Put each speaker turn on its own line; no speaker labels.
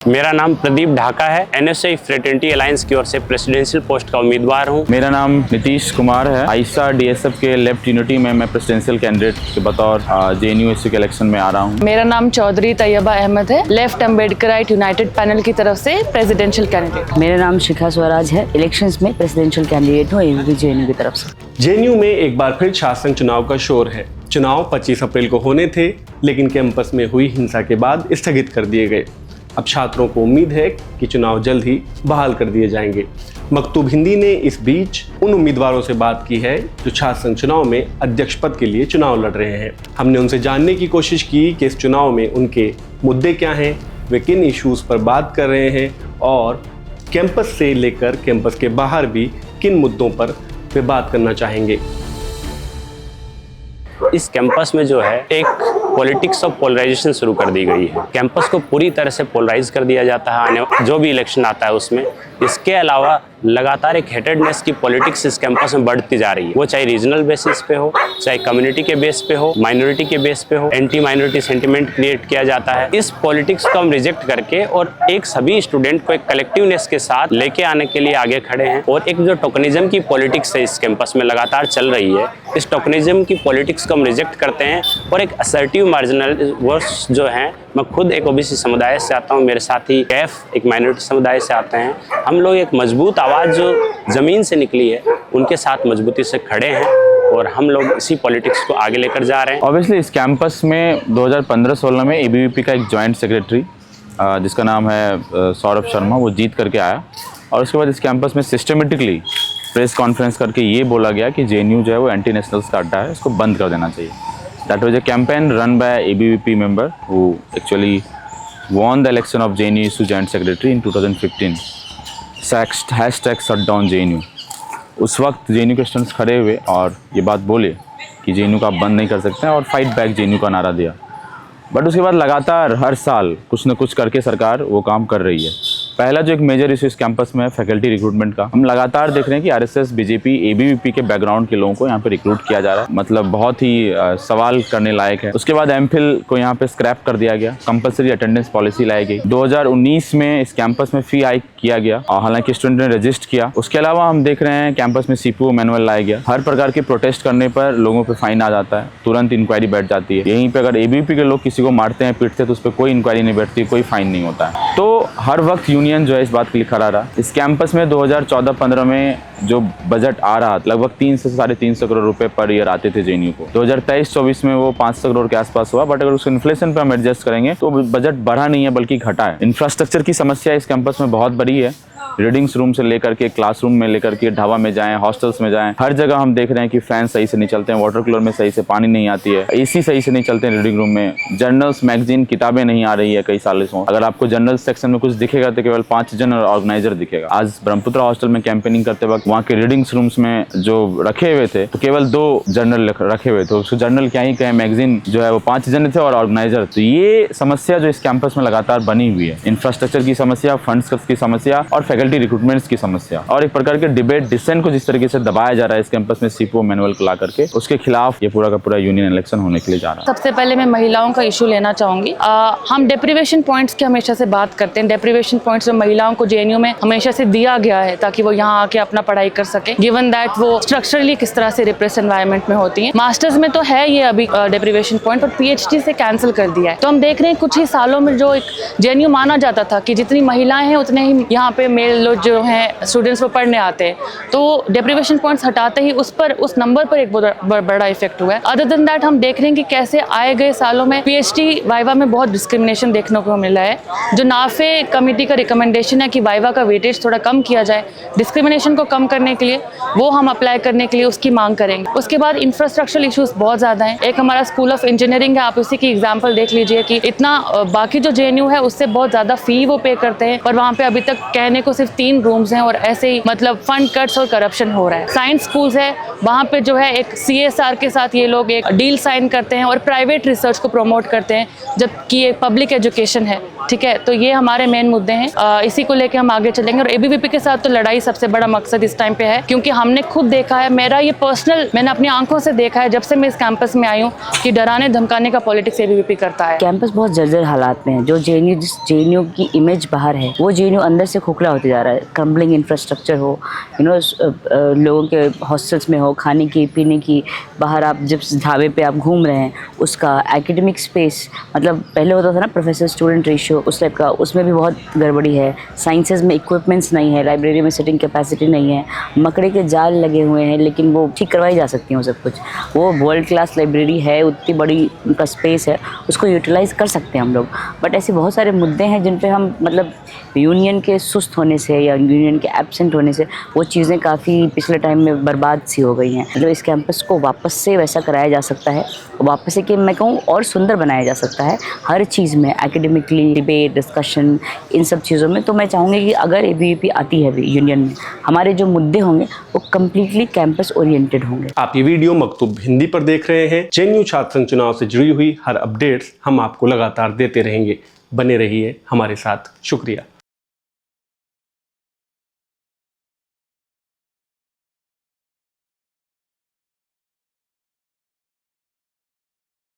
मेरा नाम प्रदीप ढाका है। एनएसआई फ्रेटर्निटी अलायंस की ओर से प्रेसिडेंशियल पोस्ट का उम्मीदवार हूं।
मेरा नाम नीतीश कुमार है। आईसा डीएसएफ के लेफ्ट यूनिटी में मैं प्रेसिडेंशियल कैंडिडेट के बतौर जेएनयू के इलेक्शन में आ रहा हूं।
मेरा नाम चौधरी तैयबा अहमद है। लेफ्ट अम्बेडकराइट यूनाइटेड पैनल की तरफ से प्रेसिडेंशियल कैंडिडेट।
मेरा नाम शिखा स्वराज है। इलेक्शंस में प्रेसिडेंशियल कैंडिडेट हूँ जेएनयू की तरफ से।
जेएनयू में एक बार फिर शासन चुनाव का शोर है। चुनाव 25 अप्रैल को होने थे, लेकिन कैंपस में हुई हिंसा के बाद स्थगित कर दिए गए। अब छात्रों को उम्मीद है कि चुनाव जल्द ही बहाल कर दिए जाएंगे। मकतूब हिंदी ने इस बीच उन उम्मीदवारों से बात की है जो छात्र संघ चुनाव में अध्यक्ष पद के लिए चुनाव लड़ रहे हैं। हमने उनसे जानने की कोशिश की कि इस चुनाव में उनके मुद्दे क्या हैं, वे किन इश्यूज पर बात कर रहे हैं और कैंपस से लेकर कैंपस के बाहर भी किन मुद्दों पर वे बात करना चाहेंगे।
इस कैंपस में जो है एक पॉलिटिक्स ऑफ पोलराइजेशन शुरू कर दी गई है। कैंपस को पूरी तरह से पोलराइज कर दिया जाता है आने जो भी इलेक्शन आता है उसमें। इसके अलावा लगातार एक हेटेडनेस की पॉलिटिक्स इस कैंपस में बढ़ती जा रही है, वो चाहे रीजनल बेसिस पे हो, चाहे कम्युनिटी के बेस पे हो, माइनॉरिटी के बेस पे हो। एंटी माइनॉरिटी सेंटिमेंट क्रिएट किया जाता है। इस पॉलिटिक्स को हम रिजेक्ट करके और एक सभी स्टूडेंट को एक कलेक्टिवनेस के साथ लेके आने के लिए आगे खड़े हैं। और एक जो टोकनिज्म की पॉलिटिक्स है इस कैंपस में लगातार चल रही है, इस टोकनिज्म की पॉलिटिक्स को हम रिजेक्ट करते हैं और एक असर्टिव मार्जिनल वर्स जो हैं, मैं खुद एक ओबीसी समुदाय से आता हूँ, मेरे साथी कैफ एक माइनॉरिटी समुदाय से आते हैं। हम लोग एक मजबूत आवाज़ जो ज़मीन से निकली है उनके साथ मजबूती से खड़े हैं और हम लोग इसी पॉलिटिक्स को आगे लेकर जा रहे हैं।
ऑब्वियसली इस कैंपस में 2015-16 में एबीवीपी का एक जॉइंट सेक्रेटरी जिसका नाम है सौरभ शर्मा, वो जीत करके आया और उसके बाद इस कैंपस में सिस्टमेटिकली प्रेस कॉन्फ्रेंस करके ये बोला गया कि जेएनयू जो है वो एंटी नेशनल्स का अड्डा है, इसको बंद कर देना चाहिए। That was a campaign run by ABVP member who actually won the election of JNU issue joint secretary in 2015. Hashtag shut down JNU. उस वक्त JNU के स्टूडेंट्स खड़े हुए और ये बात बोले कि JNU का आप बंद नहीं कर सकते हैं और फाइट बैक JNU का नारा दिया। बट उसके बाद लगातार हर साल कुछ न कुछ करके सरकार वो काम कर रही है। पहला जो एक मेजर इशू इस कैंपस में है फैकल्टी रिक्रूटमेंट का। हम लगातार देख रहे हैं कि आरएसएस, बीजेपी, एबीवीपी के बैकग्राउंड के लोगों को यहाँ पे रिक्रूट किया जा रहा है। मतलब बहुत ही सवाल करने लायक है। उसके बाद एमफिल को यहाँ पे स्क्रैप कर दिया गया, कंपलसरी अटेंडेंस पॉलिसी लाई गई। 2019 में इस कैंपस में फी हाइक किया गया और हालांकि स्टूडेंट ने रजिस्ट किया। उसके अलावा हम देख रहे हैं कैंपस में सीपीओ मैनुअल लाया गया। हर प्रकार के प्रोटेस्ट करने पर लोगों पर फाइन आ जाता है, तुरंत इंक्वायरी बैठ जाती है। यहीं पर अगर एबीवीपी के लोग किसी को मारते हैं, पीटते हैं तो उस पर कोई इंक्वायरी नहीं बैठती, कोई फाइन नहीं होता है। तो हर वक्त यूनियन जो है इस बात के लिए खड़ा रहा। इस कैंपस में 2014-15 में जो बजट आ रहा लगभग 300 से 350 करोड़ रुपए पर ईयर आते थे जेएनयू को। 2023-24 में वो 500 करोड़ के आसपास हुआ। बट अगर उसको इन्फ्लेशन पे हम एडजस्ट करेंगे तो बजट बढ़ा नहीं है बल्कि घटा है। इंफ्रास्ट्रक्चर की समस्या इस कैंपस में बहुत बड़ी है। रीडिंग्स रूम से लेकर के क्लासरूम में लेकर के ढाबा में जाएं, हॉस्टल्स में जाएं, हर जगह हम देख रहे हैं कि फैन सही से नहीं चलते हैं, वाटर कूलर में सही से पानी नहीं आती है, एसी सही से नहीं चलते हैं रीडिंग रूम में, जर्नल्स, मैगजीन, किताबें नहीं आ रही है कई सालों से। अगर आपको जर्नल सेक्शन में कुछ दिखेगा तो केवल 5 जनरल ऑर्गेनाइजर दिखेगा। आज ब्रह्मपुत्र हॉस्टल में कैंपेनिंग करते वक्त वहाँ के रीडिंग्स रूम्स में जो रखे हुए थे तो केवल 2 जर्नल रखे हुए थे। उसको जर्नल क्या ही कहें, मैगजीन जो है वो 5 जन थे और ऑर्गेनाइजर। तो ये समस्या जो इस कैंपस में लगातार बनी हुई है, इंफ्रास्ट्रक्चर की समस्या, फंड्स की समस्या और फैकल्टी रिक्रूटमेंट्स की समस्या और एक प्रकार के डिबेट, डिसेंट को जिस तरीके से दबाया जा रहा है इस कैंपस में सीपीओ मैनुअल को ला करके, उसके खिलाफ ये पूरा का पूरा यूनियन इलेक्शन होने के लिए जा रहा है।
सबसे पहले मैं महिलाओं का इशू लेना चाहूंगी। हम डेप्रिवेशन पॉइंट्स की हमेशा से बात करते हैं। डेप्रिवेशन पॉइंट्स जो महिलाओं को जेएनयू में हमेशा से दिया गया है ताकि वो यहाँ आके अपना पढ़ाई कर सके, गिवन दैट वो स्ट्रक्चरली किस तरह से रिप्रेस एनवायरमेंट में होती है। मास्टर्स में तो है ये अभी डेप्रिवेशन पॉइंट, पर पीएचडी से कैंसिल कर दिया है। तो हम देख रहे हैं कुछ ही सालों में जो एक जेएनयू माना जाता था कि जितनी महिलाएं हैं उतने ही यहाँ पे मेल लोग जो हैं स्टूडेंट्स वो पढ़ने आते हैं, तो डेप्रिवेशन पॉइंट्स हटाते ही उस नंबर पर एक बहुत बड़ा इफेक्ट हुआ है। अदर देन दैट हम देख रहे हैं कि कैसे आए गए सालों में पीएचडी वाइवा में बहुत डिस्क्रिमिनेशन देखने को मिला है। जो नाफे कमेटी का रिकमेंडेशन है कि वाइवा का वेटेज थोड़ा कम किया जाए डिस्क्रिमिनेशन को कम करने के लिए, वो हम अप्लाई करने के लिए उसकी मांग करेंगे। उसके बाद इंफ्रास्ट्रक्चरल इश्यूज बहुत ज़्यादा हैं। एक हमारा स्कूल ऑफ इंजीनियरिंग है, आप उसी की एग्जाम्पल देख लीजिए कि इतना बाकी जो जेएनयू है उससे बहुत ज़्यादा फ़ी वो पे करते हैं, पर वहाँ पे अभी तक कहने को सिर्फ 3 रूम्स हैं और ऐसे ही मतलब फंड कट्स और करप्शन हो रहा है। साइंस स्कूल्स है, वहाँ पे जो है एक CSR के साथ ये लोग एक डील साइन करते हैं और प्राइवेट रिसर्च को प्रमोट करते हैं, जबकि ये पब्लिक एजुकेशन है। ठीक है, तो ये हमारे मेन मुद्दे हैं, इसी को लेके हम आगे चलेंगे। और ABVP के साथ तो लड़ाई सबसे बड़ा मकसद इस टाइम पे है, क्योंकि हमने खुद देखा है, मेरा ये पर्सनल, मैंने अपनी आंखों से देखा है जब से मैं इस कैंपस में आई हूँ कि डराने धमकाने का पॉलिटिक्स ABVP करता है।
कैंपस बहुत जर्जर हालात में है। जो जिस JNU की इमेज बाहर है, वो JNU अंदर से खोखला होते जा रहा है। क्रम्बलिंग इंफ्रास्ट्रक्चर हो, लोगों के हॉस्टल्स में हो, खाने की पीने की, बाहर आप जब ढाबे पे आप घूम रहे हैं, उसका एकेडमिक स्पेस, मतलब पहले होता था ना प्रोफेसर स्टूडेंट रेशियो, उस टाइप का, उसमें भी बहुत गड़बड़ी है। साइंसेज में इक्विपमेंट्स नहीं है, लाइब्रेरी में सिटिंग कैपेसिटी नहीं है, मकड़े के जाल लगे हुए हैं, लेकिन वो ठीक करवाई जा सकती हैं वो सब कुछ। वो वर्ल्ड क्लास लाइब्रेरी है, उतनी बड़ी उनका स्पेस है, उसको यूटिलाइज़ कर सकते हैं हम लोग। बट ऐसे बहुत सारे मुद्दे हैं जिन पे हम मतलब यूनियन के सुस्त होने से या यूनियन के एब्सेंट होने से वो चीज़ें काफ़ी पिछले टाइम में बर्बाद सी हो गई हैं। मतलब इस कैंपस को वापस से वैसा कराया जा सकता है, वापस से कि मैं कहूँ और सुंदर बनाया जा सकता है हर चीज़ में, एकेडमिकली, डिबेट, डिस्कशन, इन सब चीज़ों में। तो मैं चाहूँगी कि अगर ABVP आती है यूनियन में, हमारे जो मुद्दे होंगे वो कम्प्लीटली कैंपस ओरिएंटेड होंगे।
आप ये वीडियो मकतूब हिंदी पर देख रहे हैं। JNU छात्र संघ चुनाव से जुड़ी हुई हर अपडेट्स हम आपको लगातार देते रहेंगे। बने रहिए हमारे साथ। शुक्रिया।